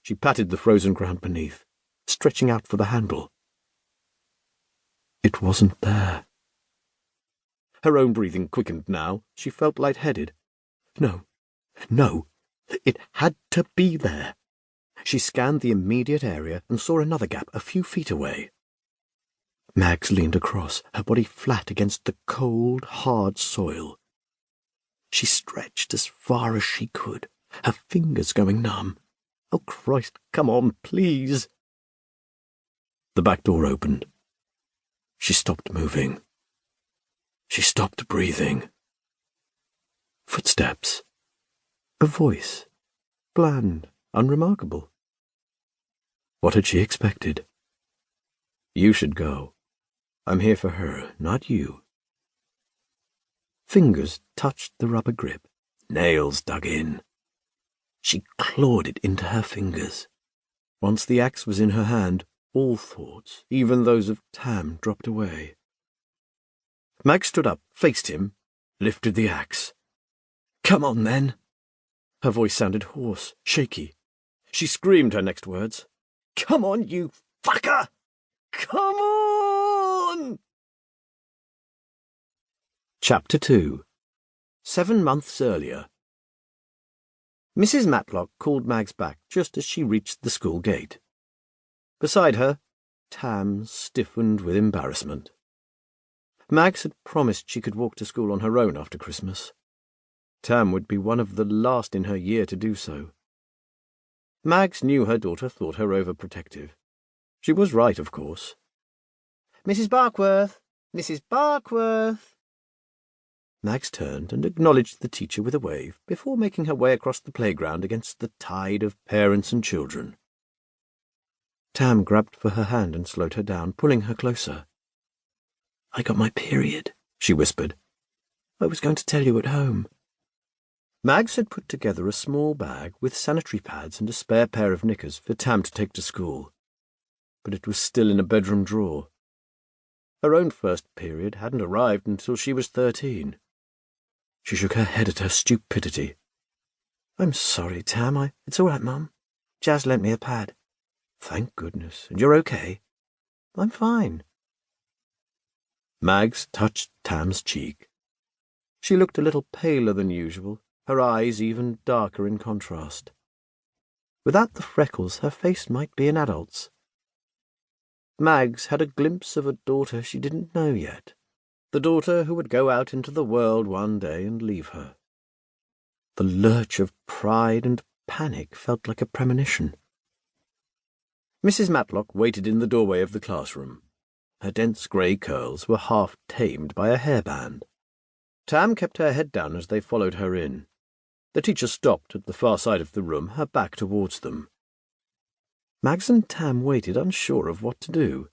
She patted the frozen ground beneath, stretching out for the handle. It wasn't there. Her own breathing quickened now. She felt lightheaded. No, it had to be there. She scanned the immediate area and saw another gap a few feet away. Mags leaned across, her body flat against the cold, hard soil. She stretched as far as she could, her fingers going numb. Oh, Christ, come on, please. The back door opened. She stopped moving. She stopped breathing. Footsteps. A voice. Bland, unremarkable. What had she expected? You should go. I'm here for her, not you. Fingers touched the rubber grip. Nails dug in. She clawed it into her fingers. Once the axe was in her hand, all thoughts, even those of Tam, dropped away. Mag stood up, faced him, lifted the axe. Come on, then. Her voice sounded hoarse, shaky. She screamed her next words. Come on, you fucker! Come on! Chapter 2. 7 months earlier. Mrs. Matlock called Mags back just as she reached the school gate. Beside her, Tam stiffened with embarrassment. Mags had promised she could walk to school on her own after Christmas. Tam would be one of the last in her year to do so. Mags knew her daughter thought her overprotective. She was right, of course. Mrs. Barkworth! Mrs. Barkworth! Mags turned and acknowledged the teacher with a wave before making her way across the playground against the tide of parents and children. Tam grabbed for her hand and slowed her down, pulling her closer. I got my period, she whispered. I was going to tell you at home. Mags had put together a small bag with sanitary pads and a spare pair of knickers for Tam to take to school, but it was still in a bedroom drawer. Her own first period hadn't arrived until she was 13. She shook her head at her stupidity. I'm sorry, Tam. It's all right, Mum. Jazz lent me a pad. Thank goodness. And you're okay? I'm fine. Mags touched Tam's cheek. She looked a little paler than usual, her eyes even darker in contrast. Without the freckles, her face might be an adult's. Mags had a glimpse of a daughter she didn't know yet, the daughter who would go out into the world one day and leave her. The lurch of pride and panic felt like a premonition. Mrs. Matlock waited in the doorway of the classroom. Her dense grey curls were half tamed by a hairband. Tam kept her head down as they followed her in. The teacher stopped at the far side of the room, her back towards them. Mags and Tam waited, unsure of what to do.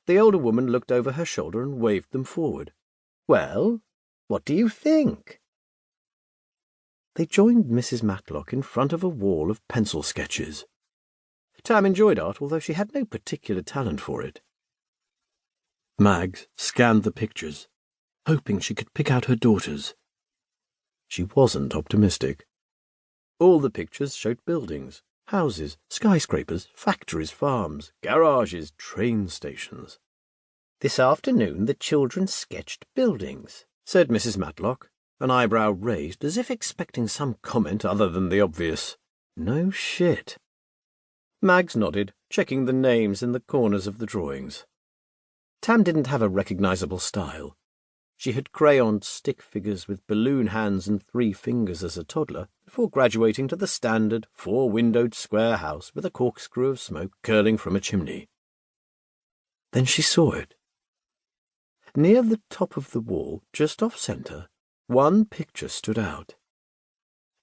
The older woman looked over her shoulder and waved them forward. Well, what do you think? They joined Mrs. Matlock in front of a wall of pencil sketches. Tam enjoyed art, although she had no particular talent for it. Mags scanned the pictures, hoping she could pick out her daughter's. She wasn't optimistic. All the pictures showed buildings, houses, skyscrapers, factories, farms, garages, train stations. This afternoon the children sketched buildings, said Mrs. Matlock, an eyebrow raised as if expecting some comment other than the obvious, no shit. Mags nodded, checking the names in the corners of the drawings. Tam didn't have a recognizable style. She had crayoned stick figures with balloon hands and 3 fingers as a toddler, before graduating to the standard 4-windowed square house with a corkscrew of smoke curling from a chimney. Then she saw it. Near the top of the wall, just off-centre, one picture stood out.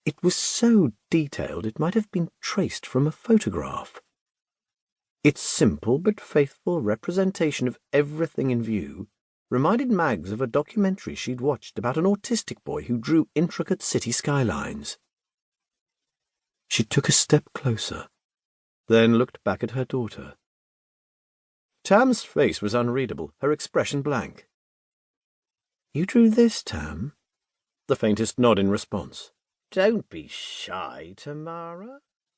It was so detailed it might have been traced from a photograph. Its simple but faithful representation of everything in view reminded Mags of a documentary she'd watched about an autistic boy who drew intricate city skylines. She took a step closer, then looked back at her daughter. Tam's face was unreadable, her expression blank. You drew this, Tam? The faintest nod in response. Don't be shy, Tamara.